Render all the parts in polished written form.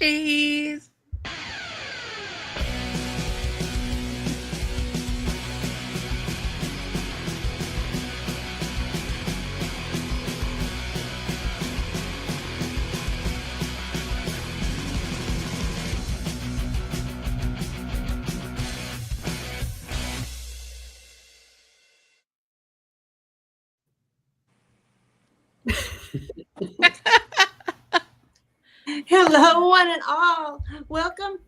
Cheese. Hello, one and all. Welcome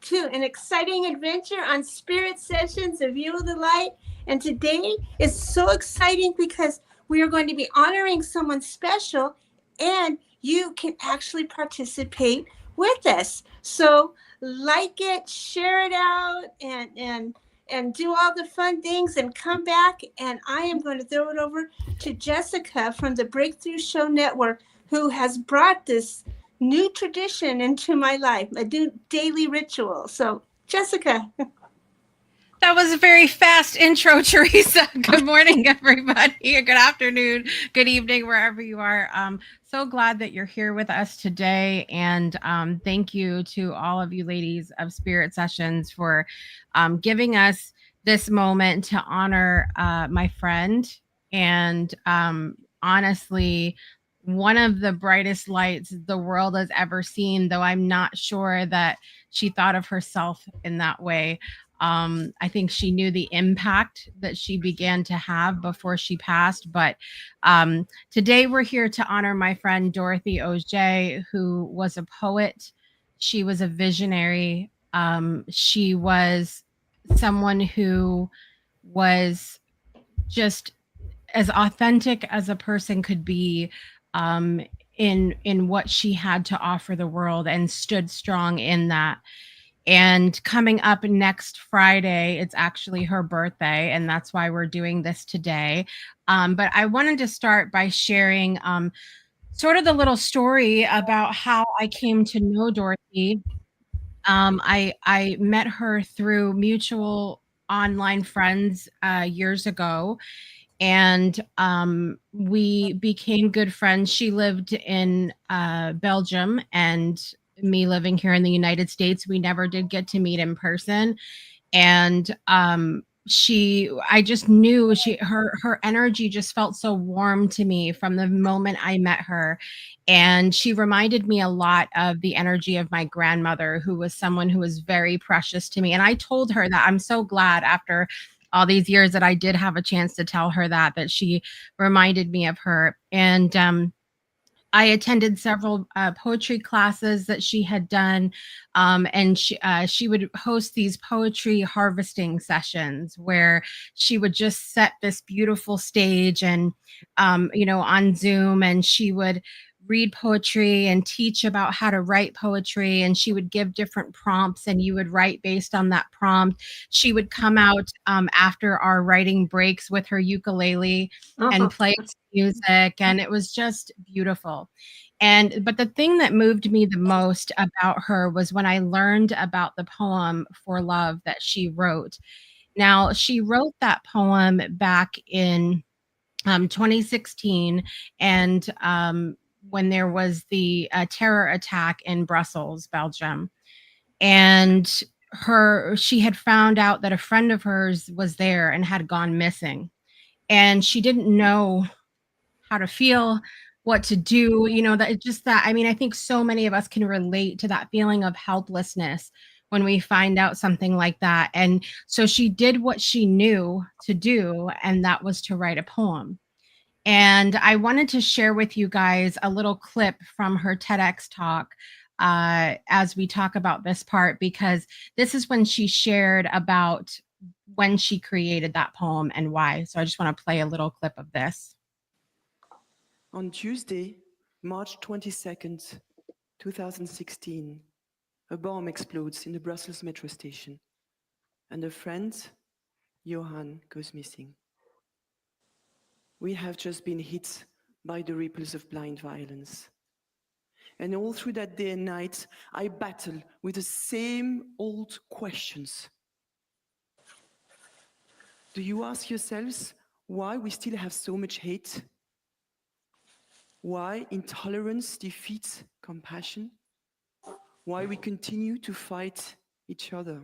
to an exciting adventure on Spirit Sessions of You the Light. And today is so exciting because we are going to be honoring someone special, and you can actually participate with us. So like it, share it out, and do all the fun things and come back. And I am going to throw it over to Jessica from the Breakthrough Show Network, who has brought this new tradition into my life, a new daily ritual. So, Jessica. That was a very fast intro, Teresa. Good morning, everybody. Good afternoon, good evening, wherever you are. So glad that you're here with us today. And thank you to all of you ladies of Spirit Sessions for giving us this moment to honor my friend. And honestly, one of the brightest lights the world has ever seen, though I'm not sure that she thought of herself in that way. I think she knew the impact that she began to have before she passed. But today we're here to honor my friend Dorothy Oger, who was a poet. She was a visionary. She was someone who was just as authentic as a person could be, um, in what she had to offer the world, and stood strong in that. And coming up next Friday, it's actually her birthday, and that's why we're doing this today. But I wanted to start by sharing sort of the little story about how I came to know Dorothy. I met her through mutual online friends years ago, and we became good friends. She lived in Belgium, and me living here in the United States. We never did get to meet in person. And I just knew her energy just felt so warm to me from the moment I met her. And she reminded me a lot of the energy of my grandmother, who was someone who was very precious to me. And I told her that I'm so glad, after all these years, that I did have a chance to tell her that she reminded me of her. And I attended several poetry classes that she had done, and she would host these poetry harvesting sessions where she would just set this beautiful stage, and on Zoom, and she would read poetry and teach about how to write poetry, and she would give different prompts, and you would write based on that prompt. She would come out after our writing breaks with her ukulele and Oh, play music, and it was just beautiful. But the thing that moved me the most about her was when I learned about the poem For Love that she wrote. Now, she wrote that poem back in 2016, and when there was the terror attack in Brussels, Belgium. And she had found out that a friend of hers was there and had gone missing, and she didn't know how to feel, what to do, that I mean, I think so many of us can relate to that feeling of helplessness when we find out something like that. And so she did what she knew to do, and that was to write a poem. And I wanted to share with you guys a little clip from her TEDx talk as we talk about this part, because this is when she shared about when she created that poem and why. So I just want to play a little clip of this. On Tuesday, March 22nd, 2016, a bomb explodes in the Brussels metro station, and a friend, Johan, goes missing. We have just been hit by the ripples of blind violence. And all through that day and night, I battle with the same old questions. Do you ask yourselves why we still have so much hate? Why intolerance defeats compassion? why we continue to fight each other.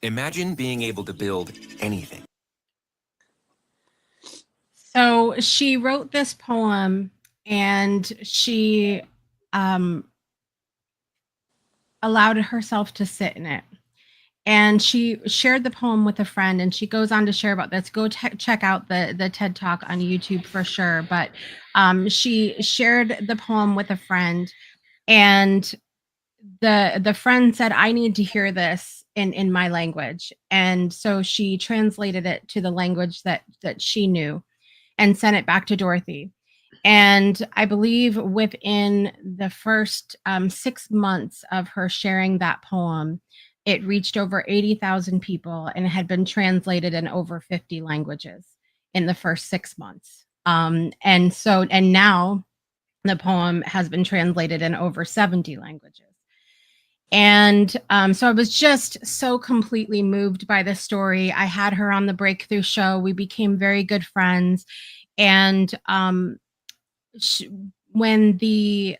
Imagine being able to build anything. So she wrote this poem and she allowed herself to sit in it. And she shared the poem with a friend, and she goes on to share about this. Go check out the TED Talk on YouTube for sure. But she shared the poem with a friend, and the friend said, I need to hear this in my language. And so she translated it to the language that she knew and sent it back to Dorothy. And I believe within the first 6 months of her sharing that poem, it reached over 80,000 people and had been translated in over 50 languages in the first 6 months. And now the poem has been translated in over 70 languages. And so I was just so completely moved by this story. I had her on the Breakthrough Show. We became very good friends. And when the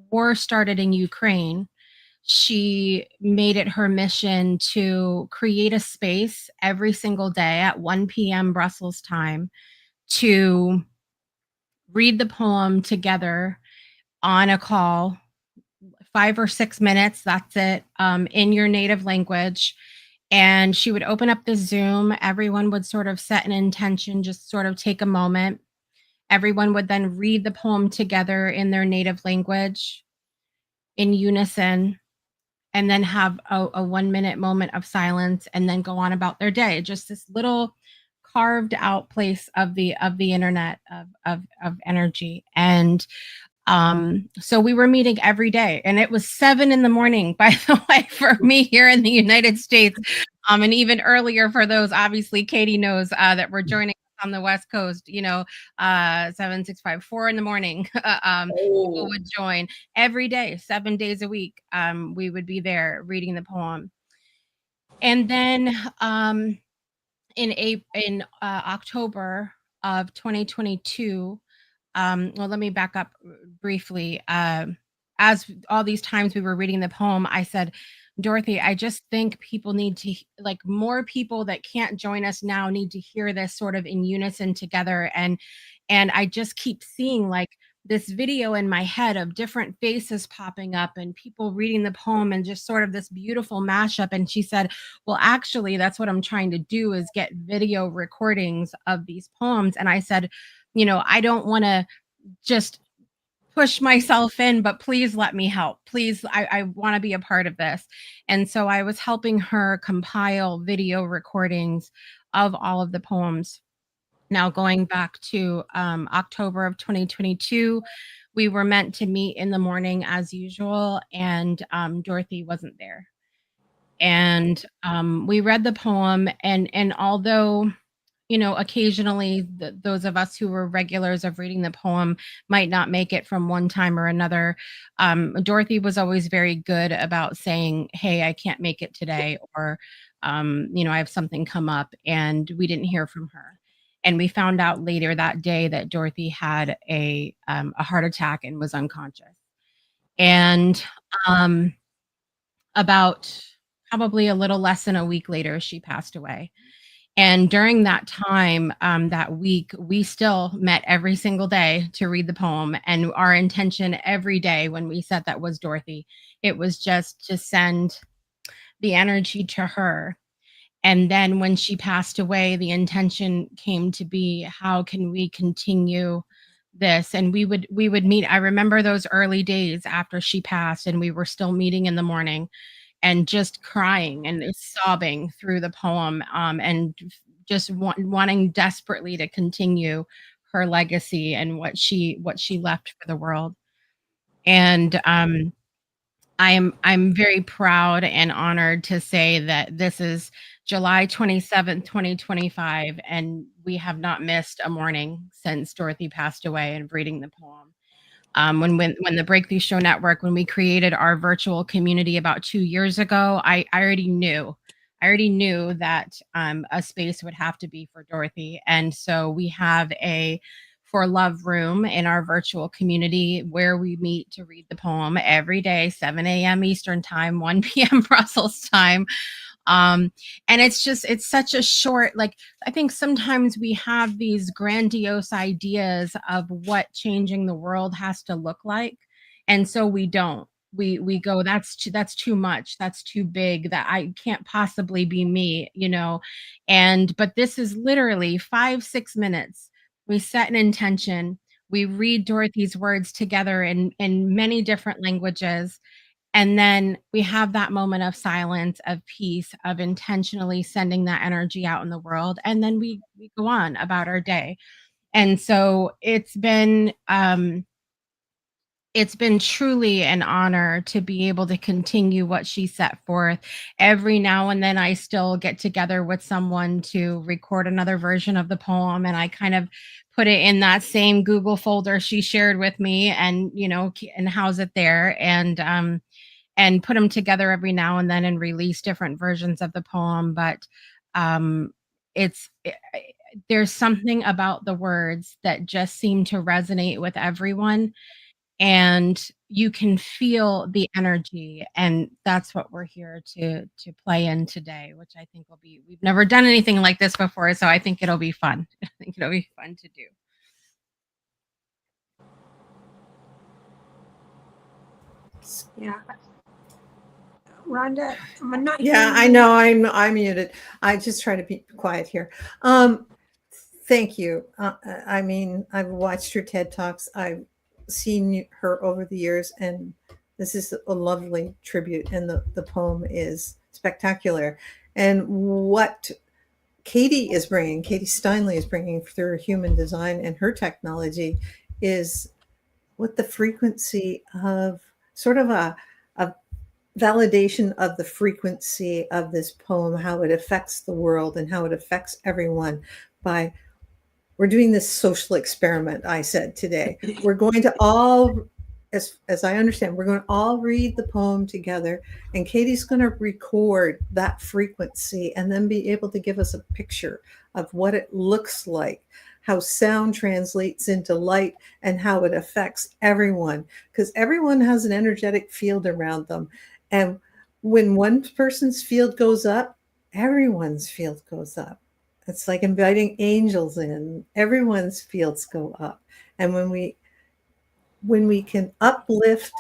war started in Ukraine, she made it her mission to create a space every single day at 1 p.m. Brussels time to read the poem together on a call, 5 or 6 minutes, that's it, in your native language. And she would open up the Zoom. Everyone would sort of set an intention, just sort of take a moment. Everyone would then read the poem together in their native language in unison, and then have a 1-minute moment of silence and then go on about their day. Just this little carved out place of the internet of energy. And so we were meeting every day, and it was 7 a.m, by the way, for me here in the United States. And even earlier for those, obviously Katie knows that we're joining us on the West Coast, 7, 6, 5, 4 a.m. People would join every day, 7 days a week. We would be there reading the poem. And then in October of 2022, well, let me back up briefly. As all these times we were reading the poem, I said, Dorothy, I just think people need to, like, more people that can't join us now need to hear this sort of in unison together. And I just keep seeing like this video in my head of different faces popping up and people reading the poem and just sort of this beautiful mashup. And she said, well, actually, that's what I'm trying to do, is get video recordings of these poems. And I said, I don't want to just push myself in, but please let me help. Please, I want to be a part of this. And so I was helping her compile video recordings of all of the poems. Now, going back to October of 2022, we were meant to meet in the morning as usual, and Dorothy wasn't there. And we read the poem, and although occasionally those of us who were regulars of reading the poem might not make it from one time or another, Dorothy was always very good about saying, hey, I can't make it today, or I have something come up, and we didn't hear from her. And we found out later that day that Dorothy had a heart attack and was unconscious. And about probably a little less than a week later, she passed away. And during that time, that week, we still met every single day to read the poem. And our intention every day when we said that was Dorothy, it was just to send the energy to her. And then when she passed away, the intention came to be, how can we continue this? And we would meet. I remember those early days after she passed, and we were still meeting in the morning and just crying and sobbing through the poem, and just wanting desperately to continue her legacy and what she left for the world. And I'm very proud and honored to say that this is July 27th, 2025, and we have not missed a morning since Dorothy passed away and reading the poem. When the Breakthrough Show Network, when we created our virtual community about 2 years ago, I already knew that a space would have to be for Dorothy. And so we have a for Love Room in our virtual community where we meet to read the poem every day, 7 a.m. Eastern time, 1 p.m. Brussels time. And it's such a short, like, I think sometimes we have these grandiose ideas of what changing the world has to look like. And so we don't. We go, that's too much. That's too big. That I can't possibly be me, you know. But this is literally 5-6 minutes. We set an intention. We read Dorothy's words together in many different languages, and then we have that moment of silence, of peace, of intentionally sending that energy out in the world. And then we go on about our day. And so it's been truly an honor to be able to continue what she set forth. Every now and then I still get together with someone to record another version of the poem, and I kind of put it in that same Google folder she shared with me, and and house it there, and put them together every now and then and release different versions of the poem. But um it's there's something about the words that just seem to resonate with everyone, and you can feel the energy, and that's what we're here to play in today, which I think will be, we've never done anything like this before, so I think it'll be fun. I think it'll be fun to do. Yeah. Rhonda, I'm not Yeah, hearing I you. know I'm muted. I just try to be quiet here. Thank you. I mean, I've watched her TED Talks. I've seen her over the years, and this is a lovely tribute, and the poem is spectacular. And what Katie Steinle is bringing through human design and her technology is what the frequency of sort of a validation of the frequency of this poem, how it affects the world and how it affects everyone. By we're doing this social experiment, I said today. We're going to all, as I understand, we're going to all read the poem together, and Katie's going to record that frequency and then be able to give us a picture of what it looks like, how sound translates into light, and how it affects everyone, because everyone has an energetic field around them. And when one person's field goes up, everyone's field goes up. It's like inviting angels in. Everyone's fields go up. And when we can uplift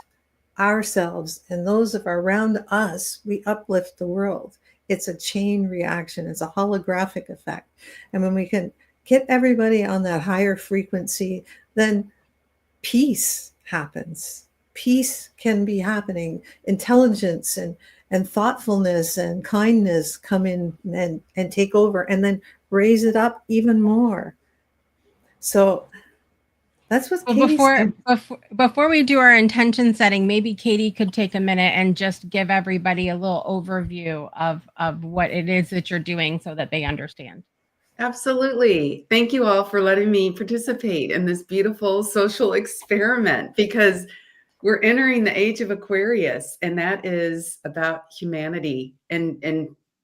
ourselves and those of around us, we uplift the world. It's a chain reaction. It's a holographic effect. And when we can get everybody on that higher frequency, then peace happens. Peace can be happening. Intelligence and thoughtfulness and kindness come in and take over, and then raise it up even more. So that's what Well, Katie's. before we do our intention setting, maybe Katie could take a minute and just give everybody a little overview of what it is that you're doing so that they understand. Absolutely. Thank you all for letting me participate in this beautiful social experiment, because we're entering the age of Aquarius, and that is about humanity and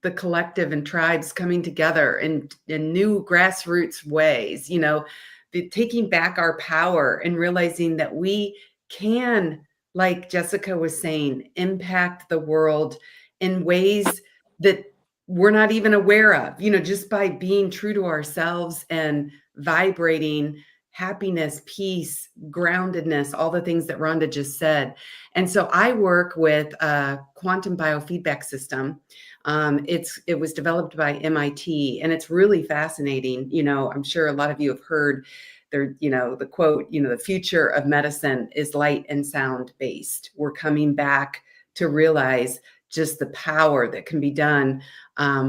the collective and tribes coming together in new grassroots ways, taking back our power and realizing that we can, like Jessica was saying, impact the world in ways that we're not even aware of, just by being true to ourselves and vibrating happiness, peace, groundedness, all the things that Rhonda just said. And so I work with a quantum biofeedback system. It was developed by MIT, and it's really fascinating. I'm sure a lot of you have heard there, the quote, the future of medicine is light and sound based. We're coming back to realize just the power that can be done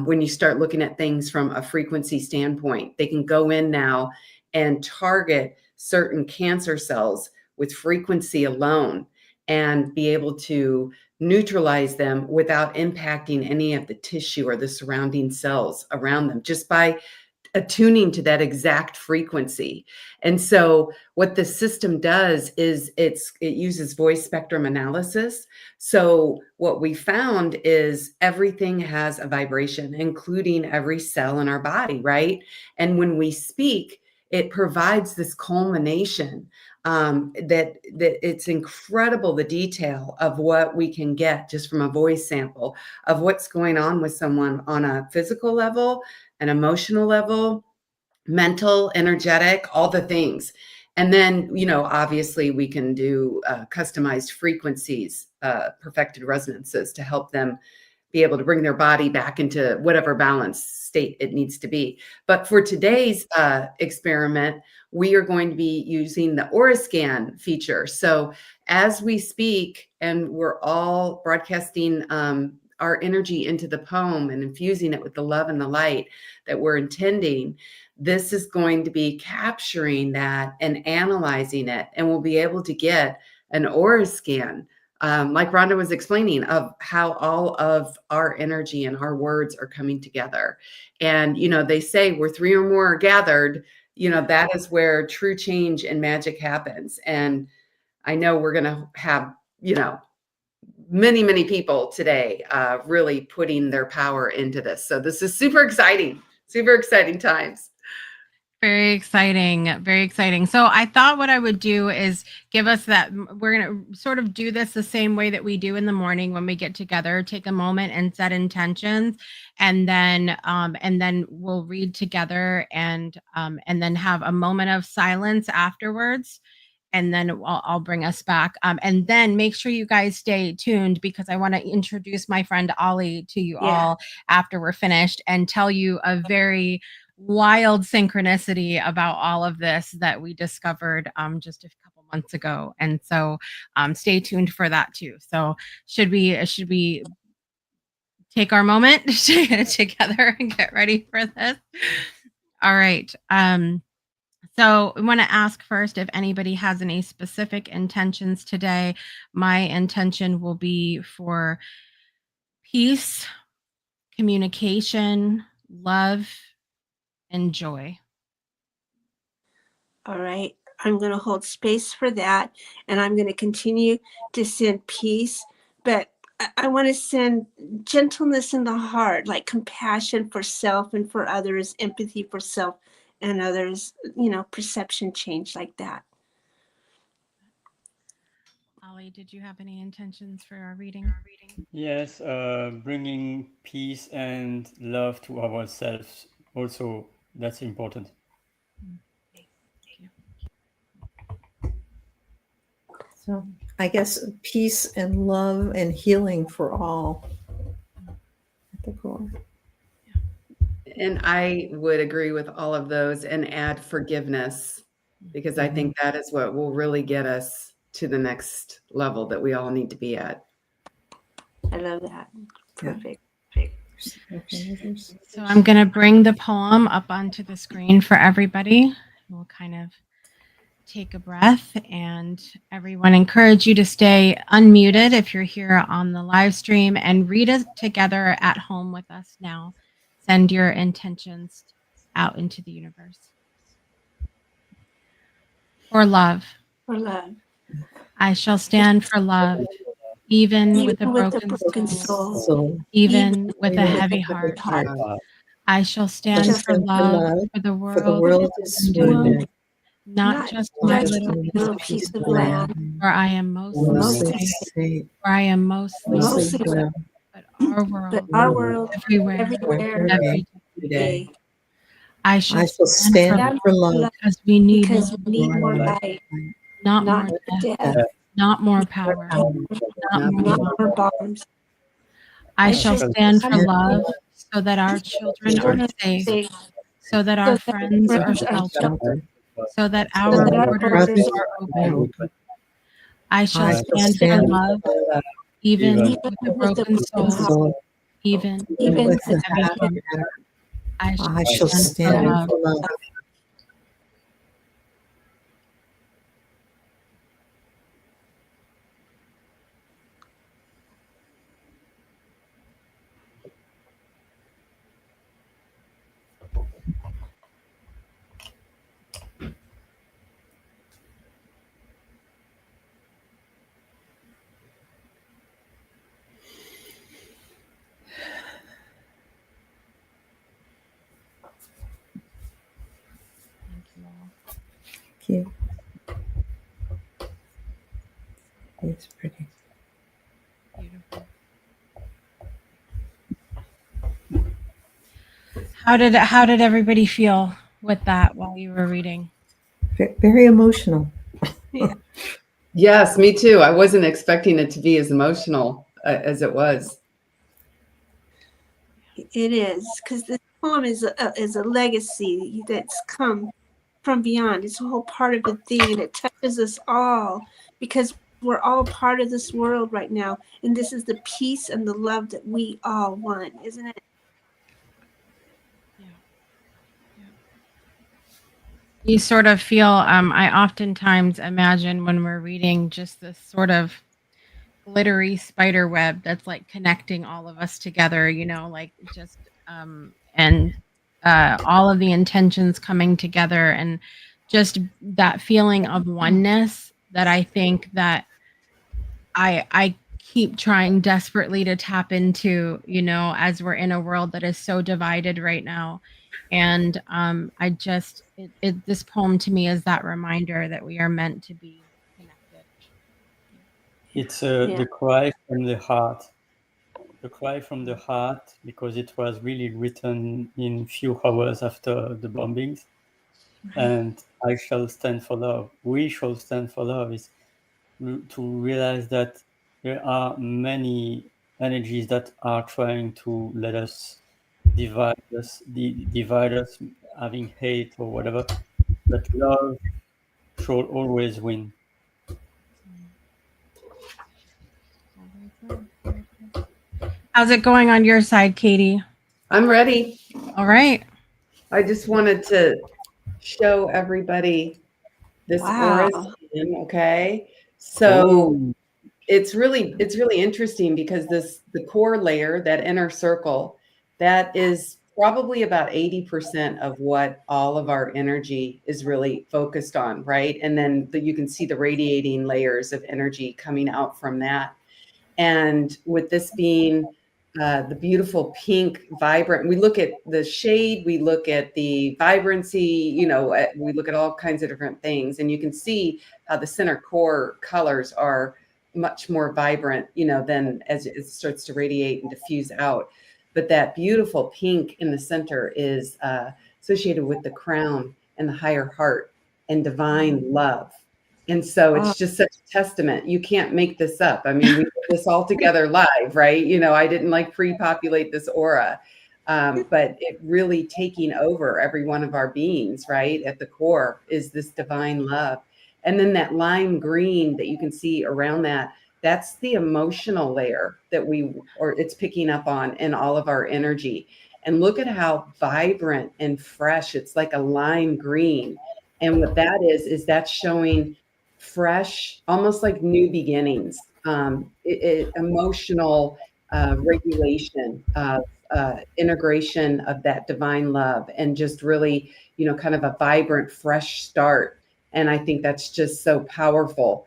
when you start looking at things from a frequency standpoint. They can go in now and target certain cancer cells with frequency alone and be able to neutralize them without impacting any of the tissue or the surrounding cells around them, just by attuning to that exact frequency. And so what the system does is it uses voice spectrum analysis. So what we found is everything has a vibration, including every cell in our body, right? And when we speak, it provides this culmination that it's incredible, the detail of what we can get just from a voice sample of what's going on with someone on a physical level, an emotional level, mental, energetic, all the things. And then, obviously we can do customized frequencies, perfected resonances to help them be able to bring their body back into whatever balanced state it needs to be. But for today's experiment, we are going to be using the Aura Scan feature. So as we speak, and we're all broadcasting our energy into the poem and infusing it with the love and the light that we're intending, this is going to be capturing that and analyzing it, and we'll be able to get an aura scan, like Rhonda was explaining, of how all of our energy and our words are coming together. And, they say where three or more are gathered, that is where true change and magic happens. And I know we're going to have, many, many people today really putting their power into this. So this is super exciting times. Very exciting. Very exciting. So I thought what I would do is give us that. We're going to sort of do this the same way that we do in the morning when we get together, take a moment and set intentions. And then we'll read together and then have a moment of silence afterwards. And then I'll bring us back. And then make sure you guys stay tuned, because I want to introduce my friend Ollie to you all after we're finished and tell you a very wild synchronicity about all of this that we discovered just a couple months ago. And so stay tuned for that too. So should we take our moment together and get ready for this? All right. So we want to ask first if anybody has any specific intentions today. My intention will be for peace, communication, love, and joy. All right. I'm going to hold space for that. And I'm going to continue to send peace. But I want to send gentleness in the heart, like compassion for self and for others, empathy for self and others, perception change like that. Ollie, did you have any intentions for our reading? Yes, bringing peace and love to ourselves. Also, that's important. So I guess peace and love and healing for all at the core. And I would agree with all of those and add forgiveness, because I think that is what will really get us to the next level that we all need to be at. I love that. Perfect. So I'm going to bring the poem up onto the screen for everybody. We'll kind of take a breath, and everyone, encourage you to stay unmuted if you're here on the live stream, and read it together at home with us now. Send your intentions out into the universe. For love. For love. I shall stand for love, even with a broken soul, even with a heavy heart. I shall stand for love, for the world is wounded, not just my little piece of land, where I am mostly safe, where I am mostly well, but our world, everywhere, every day. I shall stand for love, because we need more light, not more death, not more power, not more bombs. I shall stand for love, so that our children are safe, so that our friends are sheltered, so that our borders are open. I shall stand for love, even with a broken soul, even with a heavy heart. I shall stand for love. you. It's pretty. Beautiful. How did everybody feel with that while you were reading? Very emotional. Yes, me too. I wasn't expecting it to be as emotional as it was. It is, because this poem is a legacy that's come from beyond. It's a whole part of the thing, and it touches us all because we're all part of this world right now, and this is the peace and the love that we all want, isn't it? Yeah. Yeah. You sort of feel, I oftentimes imagine when we're reading just this sort of glittery spider web that's like connecting all of us together, like just, and all of the intentions coming together and just that feeling of oneness that I think that I keep trying desperately to tap into, as we're in a world that is so divided right now. And I just this poem to me is that reminder that we are meant to be connected. It's Yeah. the cry from the heart. The cry from the heart, because it was really written in few hours after the bombings. And I shall stand for love. We shall stand for love is to realize that there are many energies that are trying to let us divide us, having hate or whatever. But love shall always win. How's it going on your side, Katie? I'm ready. All right. I just wanted to show everybody this aura Wow. scan, okay? So it's really interesting because the core layer, that inner circle, that is probably about 80% of what all of our energy is really focused on, right? And then you can see the radiating layers of energy coming out from that. And with this being the beautiful pink, vibrant, we look at the shade, we look at the vibrancy, we look at all kinds of different things. And you can see how the center core colors are much more vibrant, than as it starts to radiate and diffuse out. But that beautiful pink in the center is associated with the crown and the higher heart and divine love. And so it's just such a testament. You can't make this up. I mean, we did this all together live, right? I didn't like pre-populate this aura, but it really taking over every one of our beings, right? At the core is this divine love. And then that lime green that you can see around that, that's the emotional layer that it's picking up on in all of our energy. And look at how vibrant and fresh. It's like a lime green. And what that is that's showing fresh, almost like new beginnings, emotional regulation of integration of that divine love, and just really, kind of a vibrant, fresh start. And I think that's just so powerful.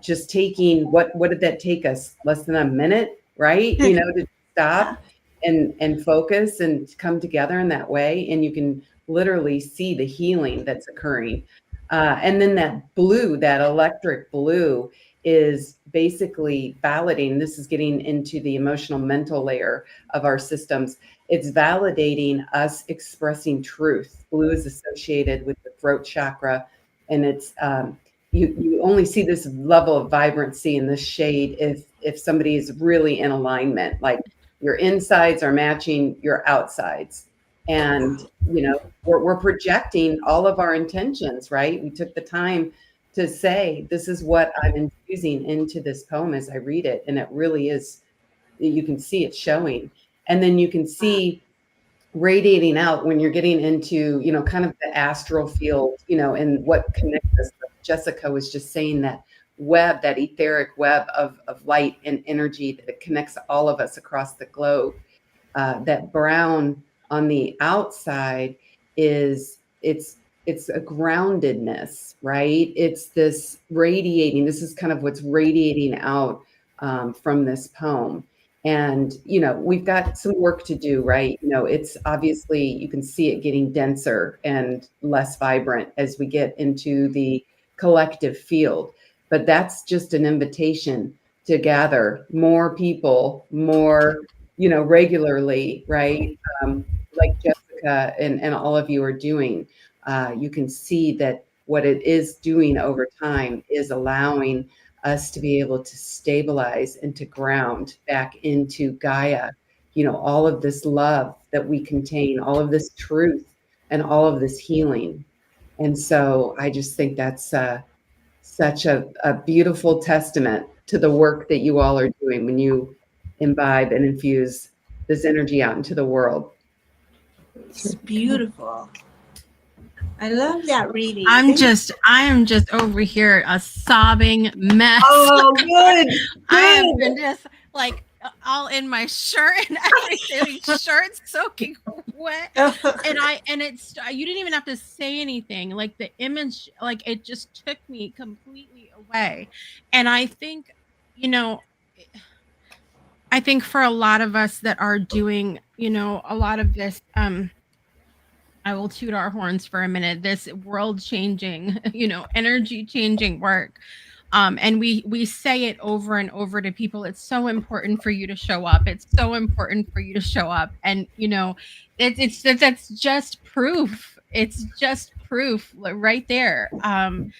Just taking what did that take us? Less than a minute, right? To stop and focus and come together in that way. And you can literally see the healing that's occurring. And then that blue, that electric blue, is basically validating. This is getting into the emotional mental layer of our systems. It's validating us expressing truth. Blue is associated with the throat chakra, and it's you only see this level of vibrancy in this shade if somebody is really in alignment, like your insides are matching your outsides. And we're projecting all of our intentions, right? We took the time to say, this is what I'm infusing into this poem as I read it. And it really is, you can see it showing. And then you can see radiating out when you're getting into, kind of the astral field, and what connects us. Jessica was just saying that web, that etheric web of light and energy that connects all of us across the globe. That brown on the outside it's a groundedness, right? It's this radiating. This is kind of what's radiating out from this poem. And, we've got some work to do, right? It's obviously, you can see it getting denser and less vibrant as we get into the collective field. But that's just an invitation to gather more people, more, regularly, right? Like Jessica and all of you are doing. You can see that what it is doing over time is allowing us to be able to stabilize and to ground back into Gaia, all of this love that we contain, all of this truth, and all of this healing. And so I just think that's such a beautiful testament to the work that you all are doing when you imbibe and infuse this energy out into the world. It's beautiful. I love that reading. I am just over here a sobbing mess. Oh, good. I have been just like all in my shirt and everything, shirt's soaking wet. And it's, you didn't even have to say anything. Like the image, like it just took me completely away. And I think, I think for a lot of us that are doing, a lot of this, I will toot our horns for a minute. This world changing, energy changing work. And we say it over and over to people. It's so important for you to show up. It's so important for you to show up. And that's just proof. It's just proof right there. And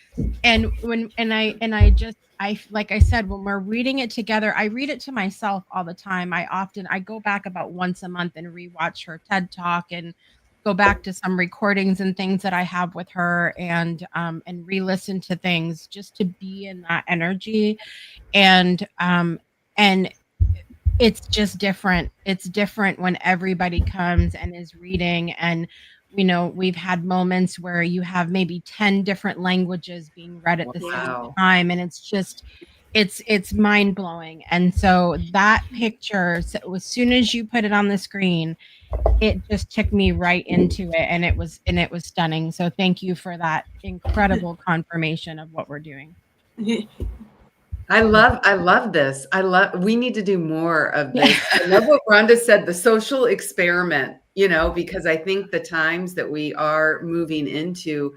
I like I said, when we're reading it together, I read it to myself all the time. I go back about once a month and rewatch her TED Talk and go back to some recordings and things that I have with her and re-listen to things just to be in that energy. And it's just different. It's different when everybody comes and is reading. And, we've had moments where you have maybe 10 different languages being read at the same time. And it's just, it's mind blowing. And so that picture, so as soon as you put it on the screen, it just took me right into it, and it was stunning. So thank you for that incredible confirmation of what we're doing. I love this. We need to do more of this. I love what Rhonda said, the social experiment, because I think the times that we are moving into,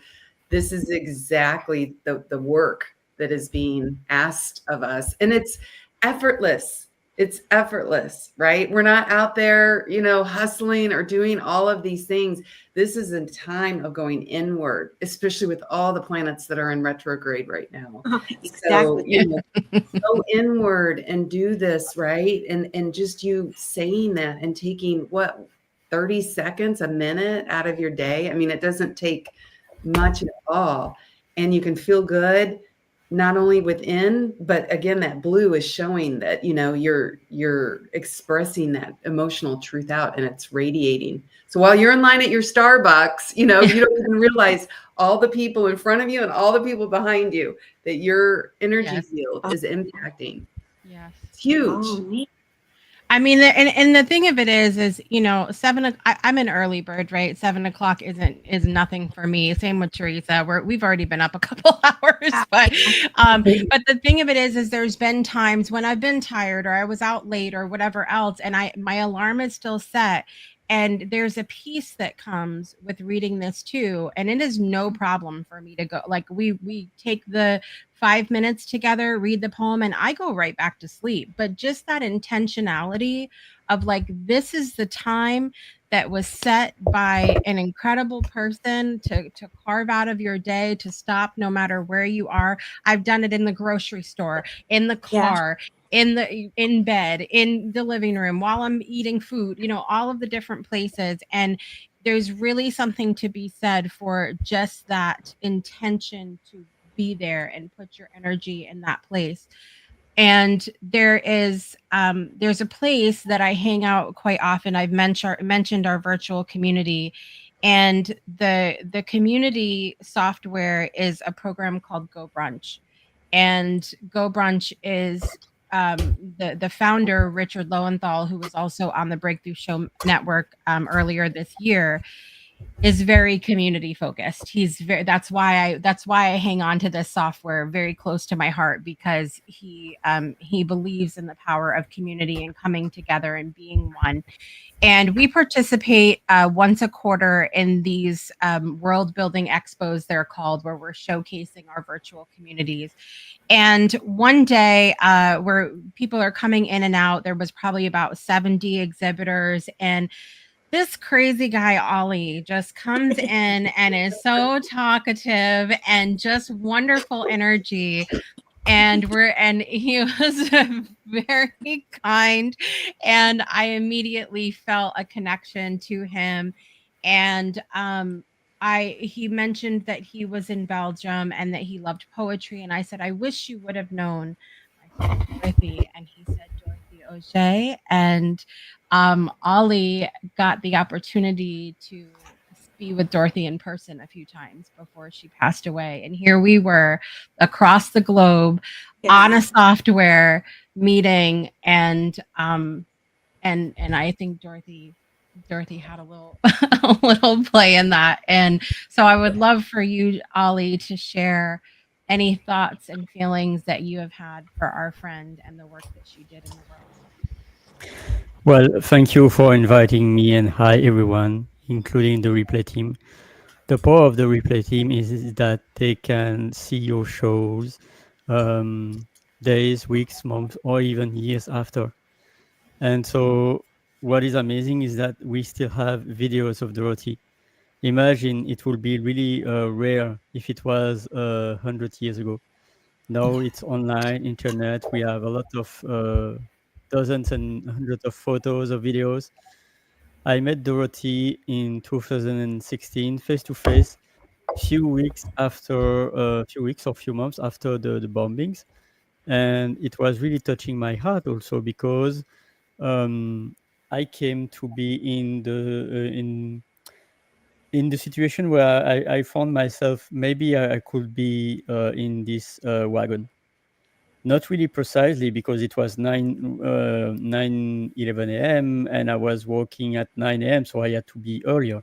this is exactly the work that is being asked of us. And it's effortless. It's effortless, right? We're not out there, hustling or doing all of these things. This is a time of going inward, especially with all the planets that are in retrograde right now. Exactly. So, go inward and do this, right? And just you saying that and taking 30 seconds, a minute out of your day. I mean, it doesn't take much at all. And you can feel good, not only within, but again, that blue is showing that, you're expressing that emotional truth out and it's radiating. So while you're in line at your Starbucks, you don't even realize all the people in front of you and all the people behind you that your energy field is impacting. Yes. It's huge. Oh, I mean, and the thing of it is 7 I'm an early bird, right? 7 o'clock is nothing for me. Same with Teresa. We've already been up a couple hours, but the thing of it is there's been times when I've been tired or I was out late or whatever else, and my alarm is still set. And there's a peace that comes with reading this too. And it is no problem for me to go. Like we take the 5 minutes together, read the poem, and I go right back to sleep. But just that intentionality of like, this is the time that was set by an incredible person to carve out of your day, to stop no matter where you are. I've done it in the grocery store, in the car, in bed, in the living room, while I'm eating food, all of the different places. And there's really something to be said for just that intention to be there and put your energy in that place. And there's a place that I hang out quite often. I've mentioned our virtual community, and the community software is a program called Go Brunch. And Go Brunch is the founder, Richard Lowenthal, who was also on the Breakthrough Show Network earlier this year. is very community focused. That's why I hang on to this software very close to my heart, because he believes in the power of community and coming together and being one. And we participate once a quarter in these world building expos, they're called, where we're showcasing our virtual communities. And one day, where people are coming in and out, there was probably about 70 exhibitors, and this crazy guy Ollie just comes in and is so talkative and just wonderful energy. And he was very kind, and I immediately felt a connection to him. And he mentioned that he was in Belgium and that he loved poetry, and I said, I wish you would have known my friend Dorothy. And he said, Dorothy Oger. And Ollie got the opportunity to be with Dorothy in person a few times before she passed away, and here we were across the globe on a software meeting. And I think Dorothy had a little a little play in that. And so I would love for you, Ollie, to share any thoughts and feelings that you have had for our friend and the work that she did in the world. Well, thank you for inviting me, and hi everyone, including the replay team. The power of the replay team is that they can see your shows days, weeks, months, or even years after. And so what is amazing is that we still have videos of Dorothy. Imagine it would be really rare if it was 100 years ago. Now it's online, internet. We have a lot of dozens and hundreds of photos of videos. I met Dorothy in 2016 face to face, few weeks or few months after the bombings, and it was really touching my heart also because I came to be in the situation where I found myself maybe I could be in this wagon. Not really precisely because it was 11 a.m. and I was working at 9 a.m. so I had to be earlier.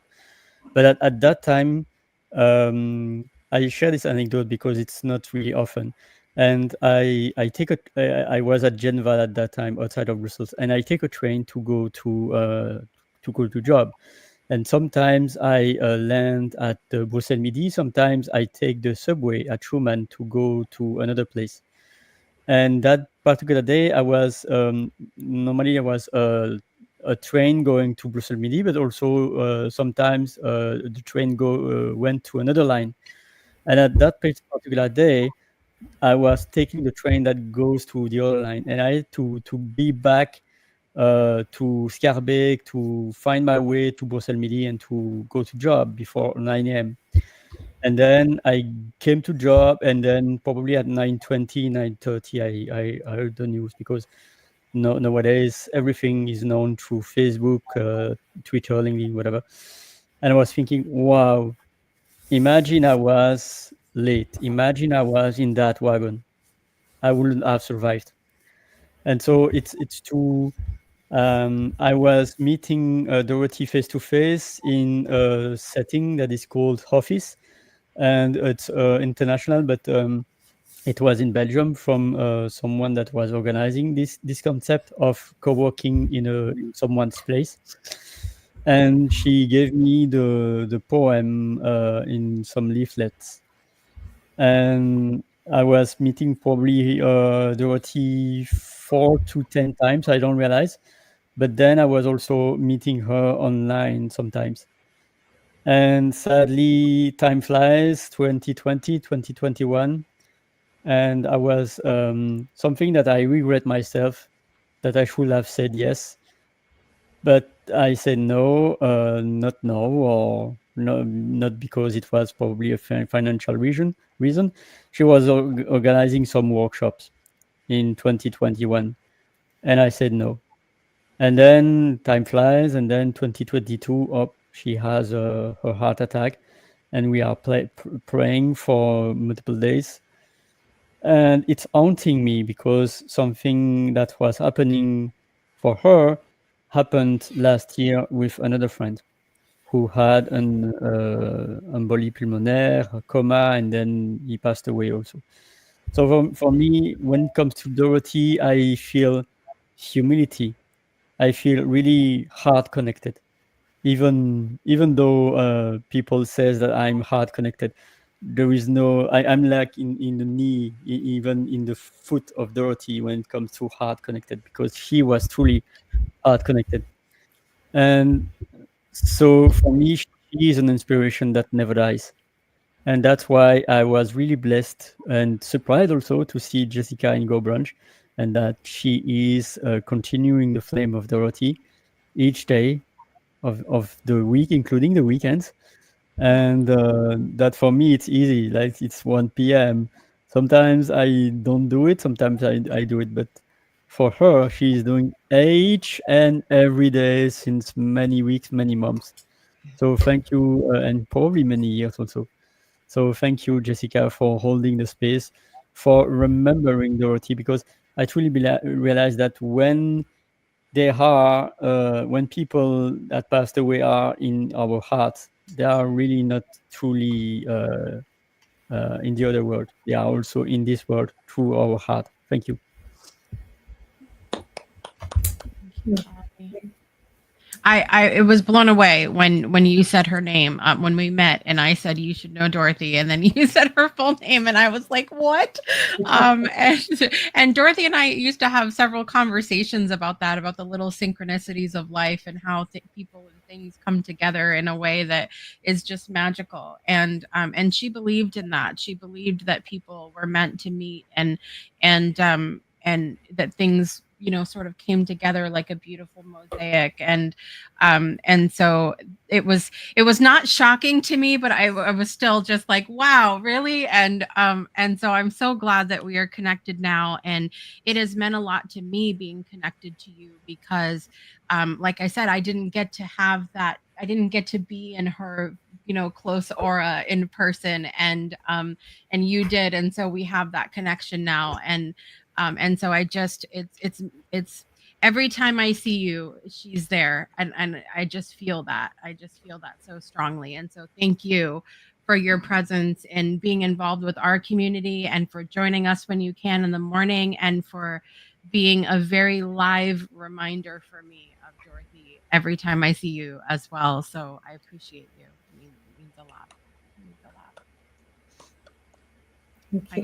But at that time, I share this anecdote because it's not really often. And I was at Genval at that time outside of Brussels, and I take a train to go to job. And sometimes I land at Bruxelles Midi. Sometimes I take the subway at Schumann to go to another place. And that particular day, I was normally I was a train going to Brussels Midi, but also sometimes the train went to another line. And at that particular day, I was taking the train that goes to the other line, and I had to be back to Schaerbeek to find my way to Brussels Midi and to go to job before 9 a.m. And then I came to job, and then probably at 9:20, 9:30, I heard the news because nowadays everything is known through Facebook, Twitter, LinkedIn, whatever. And I was thinking, wow, imagine I was late. Imagine I was in that wagon. I wouldn't have survived. And so it's too. I was meeting Dorothy face to face in a setting that is called Office, and it's international, but it was in Belgium from someone that was organizing this concept of co-working in someone's place. And she gave me the poem in some leaflets, and I was meeting probably Dorothy 4 to 10 times. I don't realize, but then I was also meeting her online sometimes. And sadly, time flies, 2020, 2021. And I was something that I regret myself, that I should have said yes. But I said no, not now, or no, not because it was probably a financial reason. She was organizing some workshops in 2021, and I said no. And then time flies, and then 2022, she has her heart attack, and we are praying for multiple days. And it's haunting me because something that was happening for her happened last year with another friend. who had an embolie pulmonaire, a coma, and then he passed away also. So for me, when it comes to Dorothy, I feel humility. I feel really heart connected. Even though people says that I'm heart connected, there is no. I'm like in the knee, even in the foot of Dorothy when it comes to heart connected, because she was truly heart connected. And so for me, she is an inspiration that never dies. And that's why I was really blessed and surprised also to see Jessica in Go Brunch, and that she is continuing the flame of Dorothy each day of the week, including the weekends. And that for me, it's easy. Like it's 1 p.m. Sometimes I don't do it, sometimes I do it. But for her, she's doing each and every day since many weeks, many months. So thank you, and probably many years also. So thank you, Jessica, for holding the space, for remembering Dorothy, because I truly realize that when people that passed away are in our hearts, they are really not truly in the other world. They are also in this world through our heart. Thank you. I was blown away when you said her name when we met, and I said you should know Dorothy, and then you said her full name, and I was like, what? And Dorothy and I used to have several conversations about that, about the little synchronicities of life and how people and things come together in a way that is just magical. And she believed in that. She believed that people were meant to meet, and that things, sort of came together like a beautiful mosaic. And so it was not shocking to me, but I was still just like, wow, really? And so I'm so glad that we are connected now, and it has meant a lot to me being connected to you, because like I said, I didn't get to have that. I didn't get to be in her close aura in person, and you did, and so we have that connection now. And so I just, it's every time I see you, she's there, and I just feel that. I just feel that so strongly. And so thank you for your presence and being involved with our community, and for joining us when you can in the morning, and for being a very live reminder for me of Dorothy every time I see you as well. So I appreciate you. It means a lot. It means a lot. I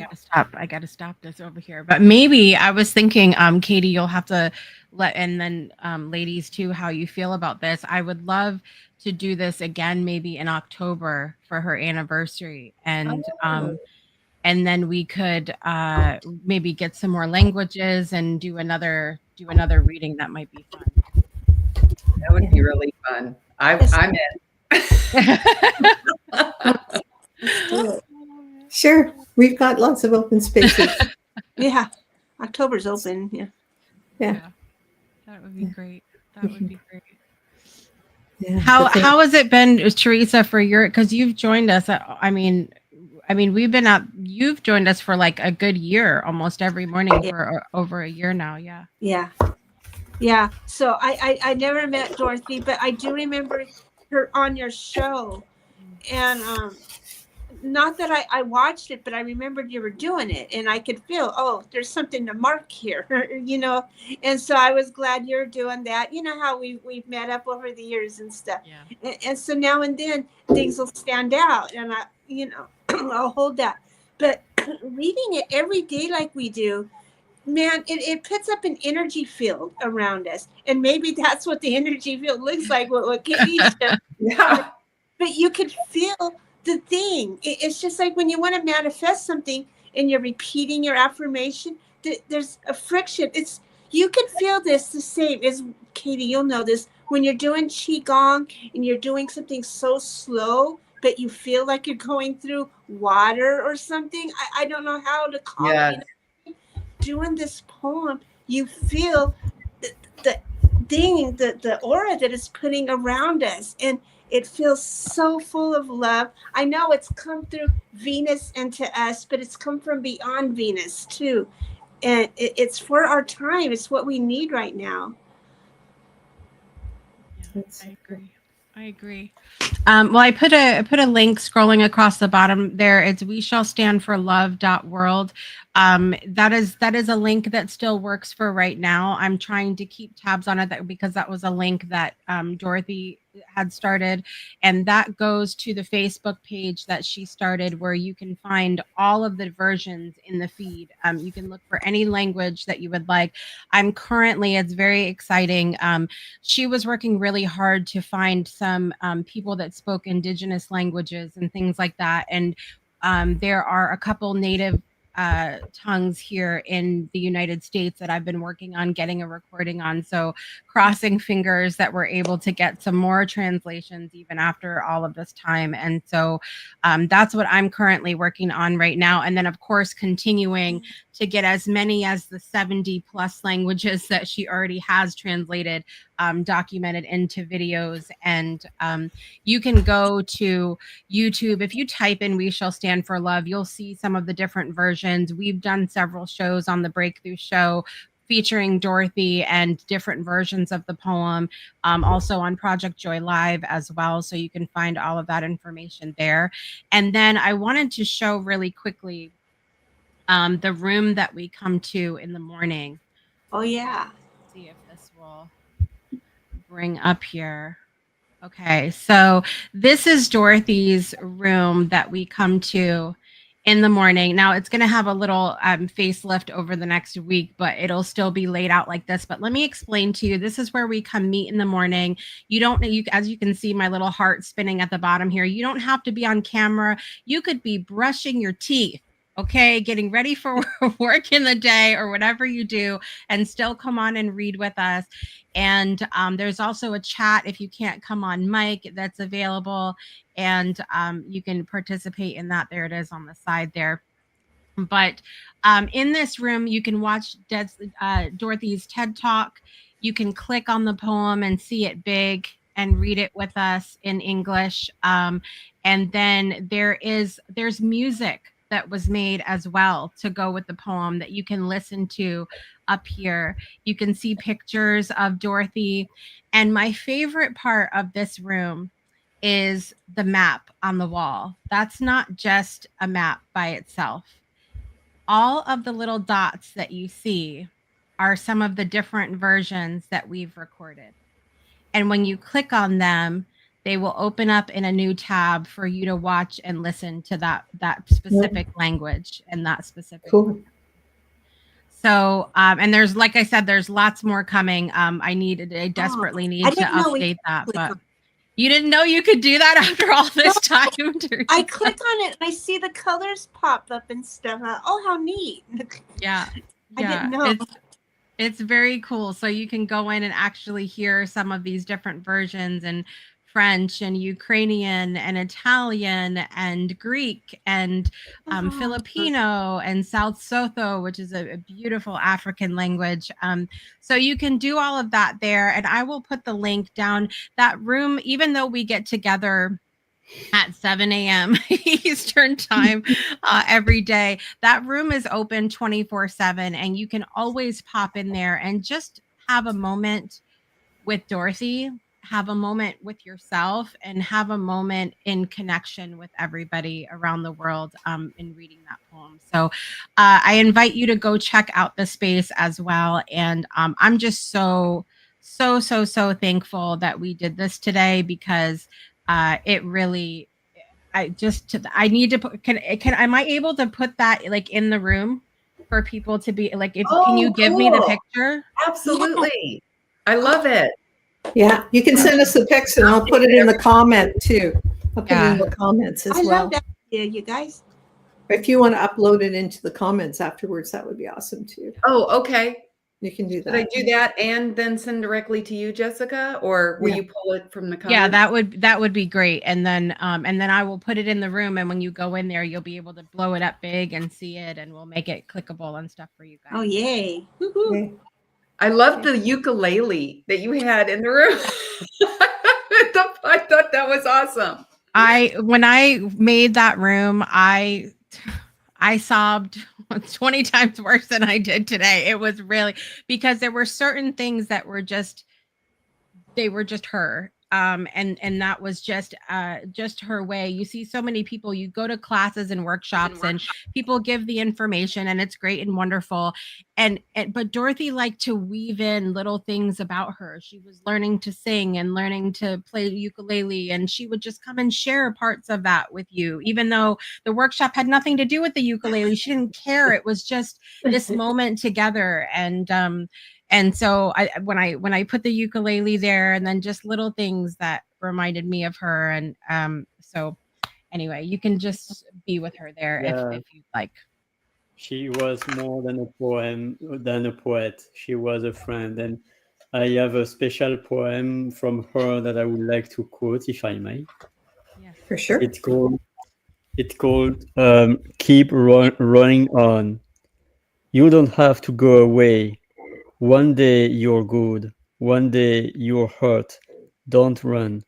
gotta stop this over here. But maybe I was thinking, Katie, you'll have to and then ladies too, how you feel about this. I would love to do this again, maybe in October for her anniversary. And then we could maybe get some more languages and do another reading. That might be fun. That would be really fun. I'm in. Sure. We've got lots of open spaces. Yeah. October's open. Yeah. Yeah. That would be great. That would be great. Yeah. How has it been, Teresa, for your, because you've joined us? I mean, you've joined us for like a good year, almost every morning for over a year now. Yeah. Yeah. Yeah. So I never met Dorothy, but I do remember her on your show. And not that I watched it, but I remembered you were doing it, and I could feel, oh, there's something to mark here, and so I was glad you're doing that. You know how we've met up over the years and stuff. Yeah. And so now and then things will stand out, and I'll hold that. But reading it every day like we do, man, it puts up an energy field around us, and maybe that's what the energy field looks like, what Katie said. Yeah. But you could feel the thing. It's just like when you want to manifest something and you're repeating your affirmation, there's a friction. You can feel this the same as, Katie, you'll know this, when you're doing Qigong and you're doing something so slow, but you feel like you're going through water or something. I don't know how to call it. Doing this poem, you feel the thing, the aura that it's putting around us, and it feels so full of love. I know it's come through Venus into us, but it's come from beyond Venus too, and it's for our time. It's what we need right now. Yeah, I agree. I agree. Well, I put a link scrolling across the bottom there. It's weshallstandforlove.world. That is a link that still works for right now. I'm trying to keep tabs on it because that was a link that Dorothy had started, and that goes to the Facebook page that she started, where you can find all of the versions in the feed. You can look for any language that you would like. It's very exciting. She was working really hard to find some people that spoke indigenous languages and things like that. And there are a couple native tongues here in the United States that I've been working on getting a recording on. So crossing fingers that we're able to get some more translations even after all of this time. And so that's what I'm currently working on right now. And then, of course, continuing to get as many as the 70 plus languages that she already has translated, documented into videos. And you can go to YouTube. If you type in "We Shall Stand for Love," you'll see some of the different versions. We've done several shows on the Breakthrough Show featuring Dorothy and different versions of the poem, also on Project Joy Live as well. So you can find all of that information there. And then I wanted to show really quickly the room that we come to in the morning. Oh, yeah. Let's see if this will bring up here. Okay, so this is Dorothy's room that we come to in the morning. Now it's going to have a little facelift over the next week, but it'll still be laid out like this. But let me explain to you. This is where we come meet in the morning. As you can see, my little heart spinning at the bottom here. You don't have to be on camera. You could be brushing your teeth. Okay, getting ready for work in the day or whatever you do, and still come on and read with us. And there's also a chat if you can't come on mic that's available, and you can participate in that. There it is on the side there. But in this room, you can watch Dorothy's TED Talk. You can click on the poem and see it big and read it with us in English. And then there's music that was made as well to go with the poem that you can listen to up here. You can see pictures of Dorothy. And my favorite part of this room is the map on the wall. That's not just a map by itself. All of the little dots that you see are some of the different versions that we've recorded. And when you click on them, they will open up in a new tab for you to watch and listen to that specific language and that specific. Cool. So, and there's, like I said, there's lots more coming. I desperately need to update that, but you didn't know you could do that after all this time. I click on it and I see the colors pop up and stuff. Oh, how neat. Yeah. I didn't know. It's very cool. So you can go in and actually hear some of these different versions in French and Ukrainian and Italian and Greek and Filipino and South Sotho, which is a beautiful African language. So you can do all of that there. And I will put the link down. That room, even though we get together at 7 a.m. Eastern time every day, that room is open 24/7, and you can always pop in there and just have a moment with Dorothy, have a moment with yourself, and have a moment in connection with everybody around the world in reading that poem. So I invite you to go check out the space as well. And I'm just so thankful that we did this today, because it really, I need to put, am I able to put that like in the room for people to be like, can you give me the picture? Absolutely. I love it. Yeah, you can send us the pics and I'll put it in the comment too. I'll put it in the comments as well. I love that idea, you guys. If you want to upload it into the comments afterwards, that would be awesome too. Oh, okay. You can do that. Did I do that and then send directly to you, Jessica, or will you pull it from the comments? Yeah, that would be great. And then I will put it in the room, and when you go in there, you'll be able to blow it up big and see it, and we'll make it clickable and stuff for you guys. Oh, yay. Woo-hoo. Okay. I love the ukulele that you had in the room. I thought that was awesome. When I made that room, I sobbed 20 times worse than I did today. It was really, because there were certain things that were just, they were just her. And that was just her way. You see so many people, you go to classes and workshops and people give the information and it's great and wonderful, and but Dorothy liked to weave in little things about her. She was learning to sing and learning to play ukulele, and she would just come and share parts of that with you, even though the workshop had nothing to do with the ukulele. She didn't care. It was just this moment together. And so when I put the ukulele there, and then just little things that reminded me of her. And so anyway, you can just be with her there Yeah. if you'd like. She was more than a poem, than a poet. She was a friend. And I have a special poem from her that I would like to quote, if I may. Yes. For sure. It's called Keep Running On. You don't have to go away. One day you're good. One day you're hurt. Don't run.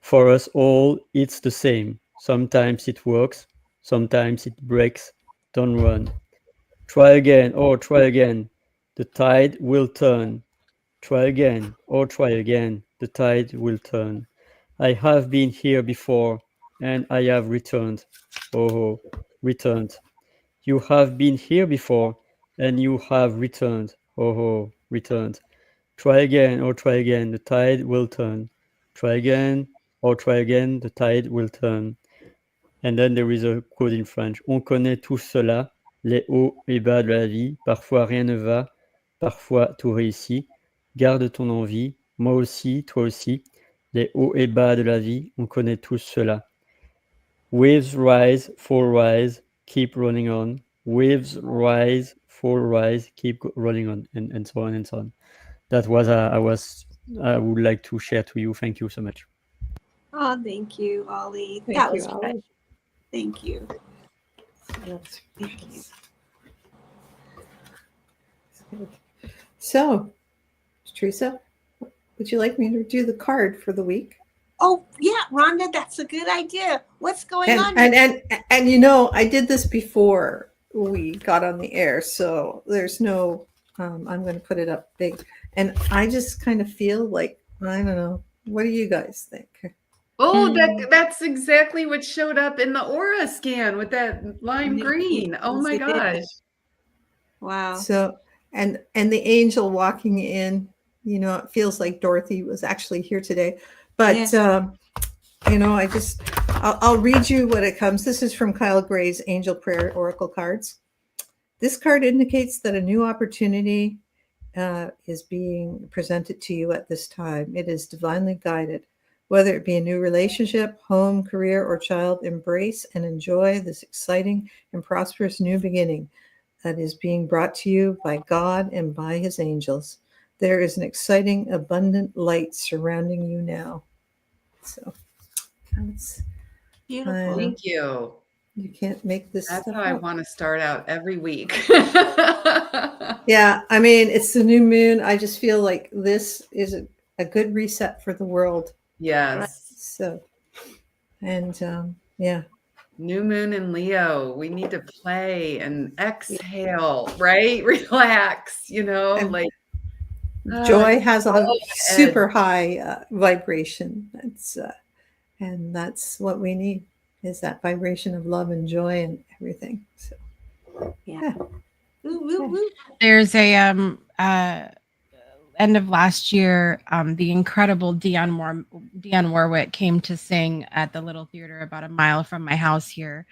For us all, it's the same. Sometimes it works. Sometimes it breaks. Don't run. Try again, or try again. The tide will turn. Try again, or try again. The tide will turn. I have been here before, and I have returned. Oh, returned. You have been here before, and you have returned. Oh, returned. Try again, or try again. The tide will turn. Try again, or try again. The tide will turn. And then there is a quote in French. On connaît tous cela, les hauts et bas de la vie. Parfois rien ne va, parfois tout réussit. Garde ton envie, moi aussi, toi aussi. Les hauts et bas de la vie, on connaît tous cela. Waves rise, fall rise, keep running on. Waves rise, fall rise, keep running on, and so on and so on. That was I would like to share to you. Thank you so much. Oh, thank you, Ollie. Thank That you, was Ollie. special. Thank you. That's Thank you. good. So, Teresa, would you like me to do the card for the week? Oh, yeah, Rhonda, that's a good idea. What's going And on? and you know, I did this before we got on the air, so there's no. I'm going to put it up big, and I just kind of feel like I don't know. What do you guys think? Oh, that's exactly what showed up in the aura scan with that lime Yes, green. Oh my it did. gosh. Wow. So, and the angel walking in, you know, it feels like Dorothy was actually here today, but you know, I'll read you what it comes. This is from Kyle Gray's Angel Prayer Oracle cards. This card indicates that a new opportunity is being presented to you at this time. It is divinely guided. Whether it be a new relationship, home, career, or child, embrace and enjoy this exciting and prosperous new beginning that is being brought to you by God and by his angels. There is an exciting, abundant light surrounding you now. So that's Beautiful. Thank you. you can't make this That's stuff how I up. want to start out every week. Yeah, I mean, it's the new moon. I just feel like this is a good reset for the world. Yes. So, and yeah. New moon in Leo. We need to play and exhale, right? Relax, you know, And like joy has a follow the super high vibration. And that's what we need is that vibration of love and joy and everything. So, Yeah. Woo, woo, woo. There's a end of last year, the incredible Dionne Warwick came to sing at the Little Theater about a mile from my house here.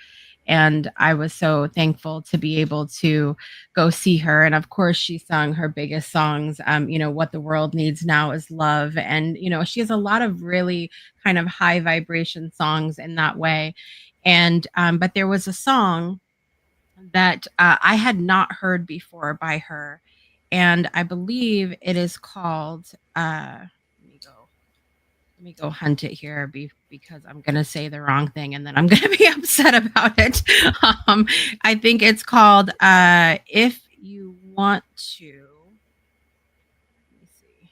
And I was so thankful to be able to go see her. And of course, she sung her biggest songs. You know, What the World Needs Now is Love. And, you know, she has a lot of really kind of high vibration songs in that way. And, but there was a song that I had not heard before by her. And I believe it is called, let me go hunt it here because I'm going to say the wrong thing and then I'm going to be upset about it. I think it's called If You Want To. Let me see.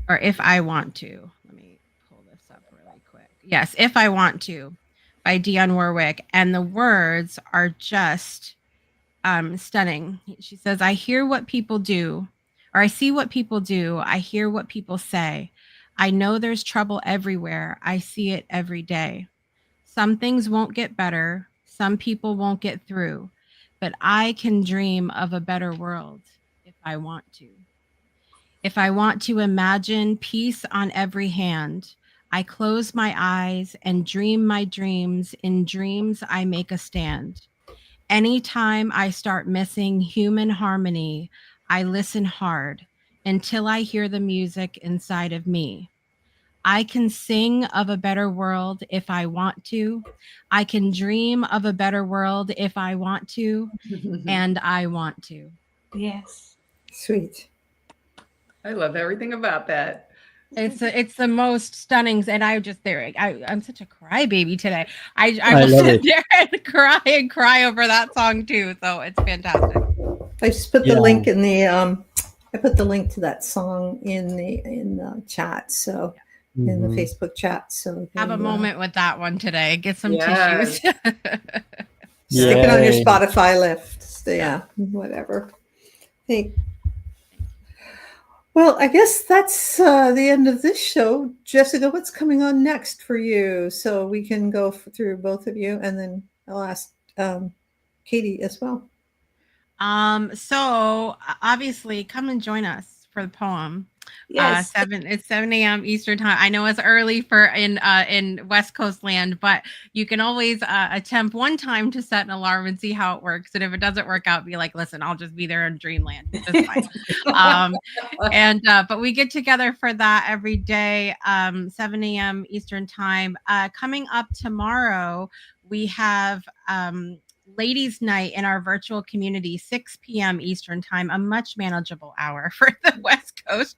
Or If I Want To. Let me pull this up really quick. Yes, If I Want To by Dionne Warwick. And the words are just stunning. She says, I hear what people do or I see what people do. I hear what people say. I know there's trouble everywhere. I see it every day. Some things won't get better. Some people won't get through. But I can dream of a better world if I want to. If I want to imagine peace on every hand, I close my eyes and dream my dreams. In dreams, I make a stand. Anytime I start missing human harmony, I listen hard until I hear the music inside of me. I can sing of a better world if I want to. I can dream of a better world if I want to, and I want to. Yes. Sweet. I love everything about that. It's the most stunning, and I'm such a crybaby today. I I will love sit it. there and cry over that song too. So it's fantastic. I just put the Yeah. link in the I put the link to that song in the chat. So in the Mhm. Facebook chat. So Have a you, moment with that one today. Get some Yes. tissues. Stick it on your Yay. Spotify list. Yeah, whatever. Hey. Well, I guess that's the end of this show. Jessica, what's coming on next for you? So we can go through both of you, and then I'll ask Katie as well. So obviously come and join us for the poem. Yes. 7 a.m. Eastern time. I know it's early for in West Coast land, but you can always attempt one time to set an alarm and see how it works. And if it doesn't work out, be like, listen, I'll just be there in dreamland. It's fine. But we get together for that every day, 7 a.m. Eastern time. Coming up tomorrow, we have ladies' night in our virtual community, 6 p.m. Eastern time, a much manageable hour for the West Coast.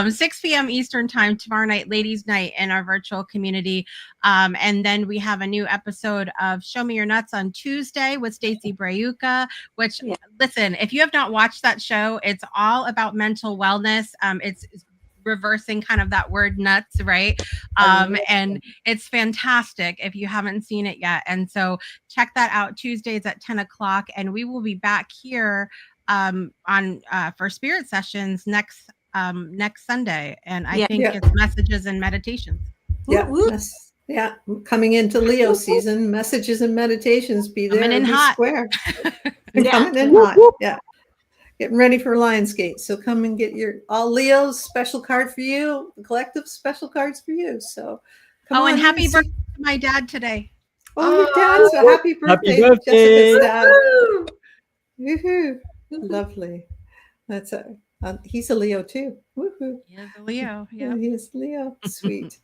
6 p.m. Eastern time tomorrow night, ladies' night in our virtual community. And then we have a new episode of Show Me Your Nuts on Tuesday with Stacey Brayuka, which, listen, if you have not watched that show, it's all about mental wellness. It's reversing kind of that word nuts, right? And it's fantastic if you haven't seen it yet. And so check that out Tuesdays at 10 o'clock. And we will be back here on for spirit sessions next Sunday. And I think it's messages and meditations. Yeah, coming into Leo season, messages and meditations. Be there Coming in be hot. square. Coming in hot. Yeah. Getting ready for Lionsgate. So come and get your all Leo's special card for you, the collective special cards for you. So come on. And happy birthday to my dad today. Oh, your dad. So happy birthday, Happy birthday. Jessica's dad. Woo! Woohoo. Lovely. That's he's a Leo too. Woohoo. He is a Leo. Yeah, he is Leo. Sweet.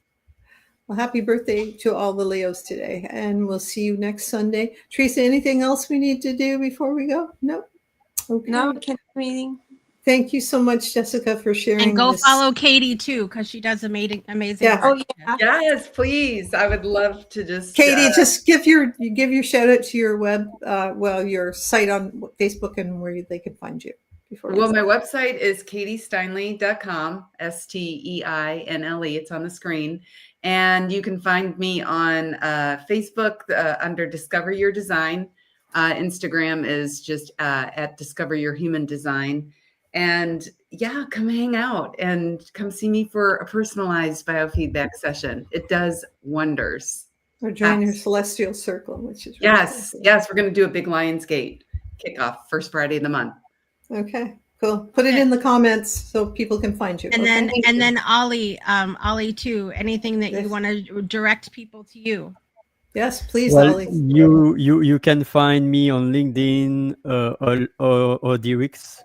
Well, happy birthday to all the Leos today. And we'll see you next Sunday. Teresa, anything else we need to do before we go? No. Okay. No, can't do anything. Thank you so much, Jessica, for sharing. And go this. follow Katie too, because she does amazing. Yeah. Work. Yes, please. I would love to just Katie, just give your shout out to your your site on Facebook and where they can find you. Well, my website is katiesteinle.com, STEINLE. It's on the screen. And you can find me on Facebook under Discover Your Design. Instagram is just at Discover Your Human Design. And yeah, come hang out and come see me for a personalized biofeedback session. It does wonders. Or join your celestial circle, which is really cool. Yes, we're going to do a big Lionsgate kickoff first Friday of the month. Okay, cool. Put it in the comments so people can find you. And then Ollie too. Anything that you want to direct people to you? Yes, please, well, Ollie. You can find me on LinkedIn or Dirix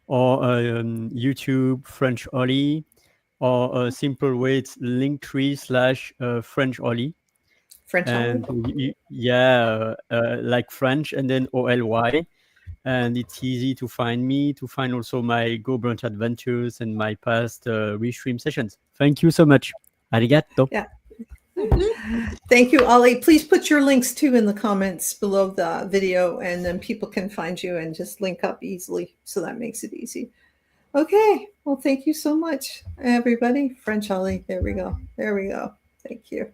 or YouTube French Ollie, or a simple way it's Linktree/French Ollie. French Ollie. Like French and then OLY. And it's easy to find me, to find also my Go Brunch adventures and my past restream sessions. Thank you so much. Arigato. Yeah. Thank you, Ollie. Please put your links too in the comments below the video, and then people can find you and just link up easily. So that makes it easy. Okay. Well, thank you so much, everybody. French Ollie. There we go. There we go. Thank you.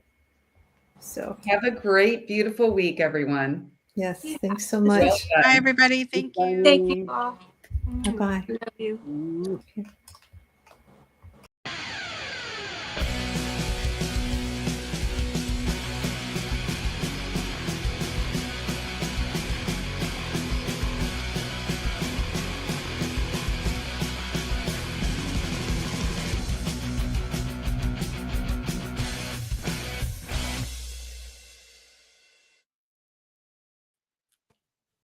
So have a great, beautiful week, everyone. Yes. Thanks so much. Bye, everybody. Thank you. Thank you all. Bye-bye. Love you. Okay.